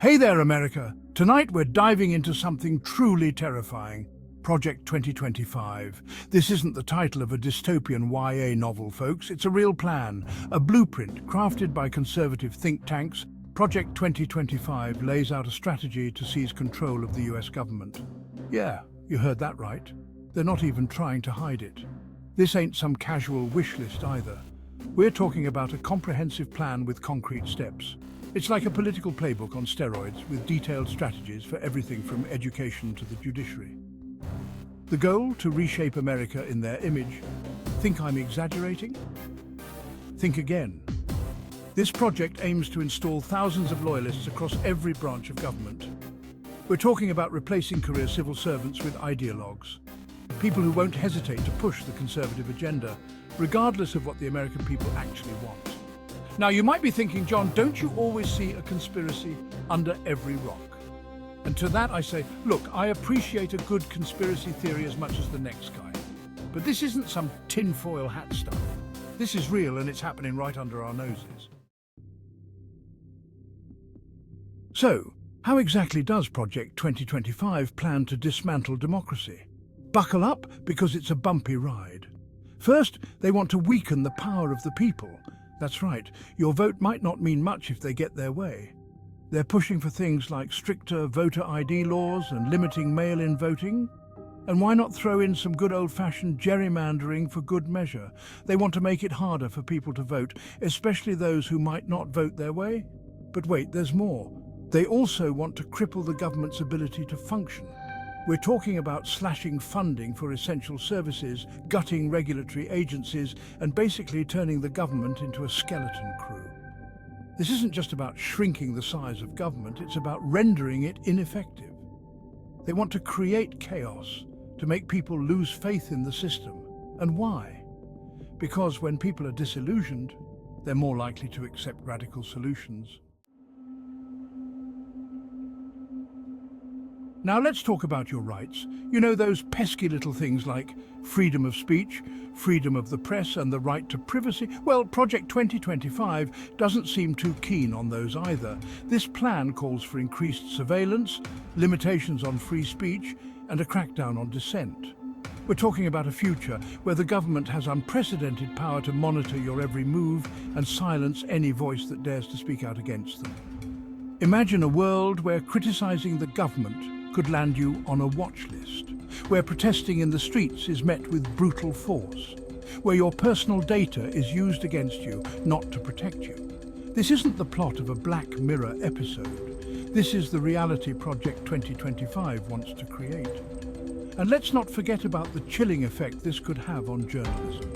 Hey there, America! Tonight we're diving into something truly terrifying. Project 2025. This isn't the title of a dystopian YA novel, folks. It's a real plan, a blueprint crafted by conservative think tanks. Project 2025 lays out a strategy to seize control of the US government. Yeah, you heard that right. They're not even trying to hide it. This ain't some casual wish list either. We're talking about a comprehensive plan with concrete steps. It's like a political playbook on steroids with detailed strategies for everything from education to the judiciary. The goal, to reshape America in their image. Think I'm exaggerating? Think again. This project aims to install thousands of loyalists across every branch of government. We're talking about replacing career civil servants with ideologues. People who won't hesitate to push the conservative agenda, regardless of what the American people actually want. Now, you might be thinking, John, don't you always see a conspiracy under every rock? And to that I say, look, I appreciate a good conspiracy theory as much as the next guy. But this isn't some tinfoil hat stuff. This is real and it's happening right under our noses. So, how exactly does Project 2025 plan to dismantle democracy? Buckle up, because it's a bumpy ride. First, they want to weaken the power of the people. That's right, your vote might not mean much if they get their way. They're pushing for things like stricter voter ID laws and limiting mail-in voting. And why not throw in some good old-fashioned gerrymandering for good measure? They want to make it harder for people to vote, especially those who might not vote their way. But wait, there's more. They also want to cripple the government's ability to function. We're talking about slashing funding for essential services, gutting regulatory agencies, and basically turning the government into a skeleton crew. This isn't just about shrinking the size of government, it's about rendering it ineffective. They want to create chaos, to make people lose faith in the system. And why? Because when people are disillusioned, they're more likely to accept radical solutions. Now let's talk about your rights. You know, those pesky little things like freedom of speech, freedom of the press, and the right to privacy? Well, Project 2025 doesn't seem too keen on those either. This plan calls for increased surveillance, limitations on free speech, and a crackdown on dissent. We're talking about a future where the government has unprecedented power to monitor your every move and silence any voice that dares to speak out against them. Imagine a world where criticizing the government could land you on a watch list, where protesting in the streets is met with brutal force, where your personal data is used against you, not to protect you. This isn't the plot of a Black Mirror episode. This is the reality Project 2025 wants to create. And let's not forget about the chilling effect this could have on journalism.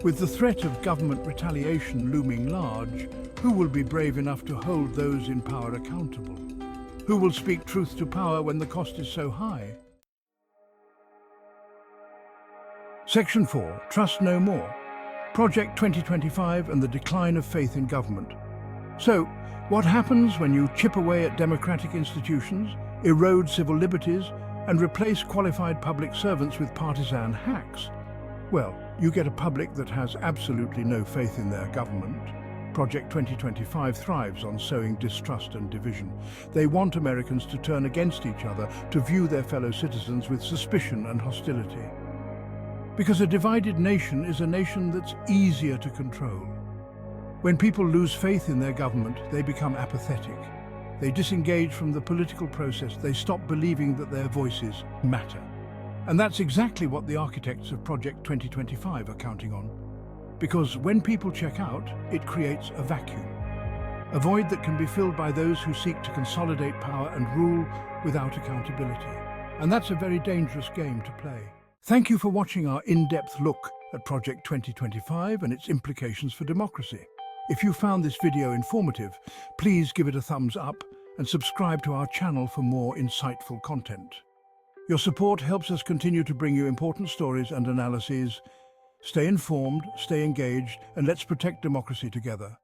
With the threat of government retaliation looming large, who will be brave enough to hold those in power accountable? Who will speak truth to power when the cost is so high? Section 4. Trust no more. Project 2025 and the decline of faith in government. So, what happens when you chip away at democratic institutions, erode civil liberties, and replace qualified public servants with partisan hacks? Well, you get a public that has absolutely no faith in their government. Project 2025 thrives on sowing distrust and division. They want Americans to turn against each other, to view their fellow citizens with suspicion and hostility. Because a divided nation is a nation that's easier to control. When people lose faith in their government, they become apathetic. They disengage from the political process. They stop believing that their voices matter. And that's exactly what the architects of Project 2025 are counting on. Because when people check out, it creates a vacuum. A void that can be filled by those who seek to consolidate power and rule without accountability. And that's a very dangerous game to play. Thank you for watching our in-depth look at Project 2025 and its implications for democracy. If you found this video informative, please give it a thumbs up and subscribe to our channel for more insightful content. Your support helps us continue to bring you important stories and analyses. Stay informed, stay engaged, and let's protect democracy together.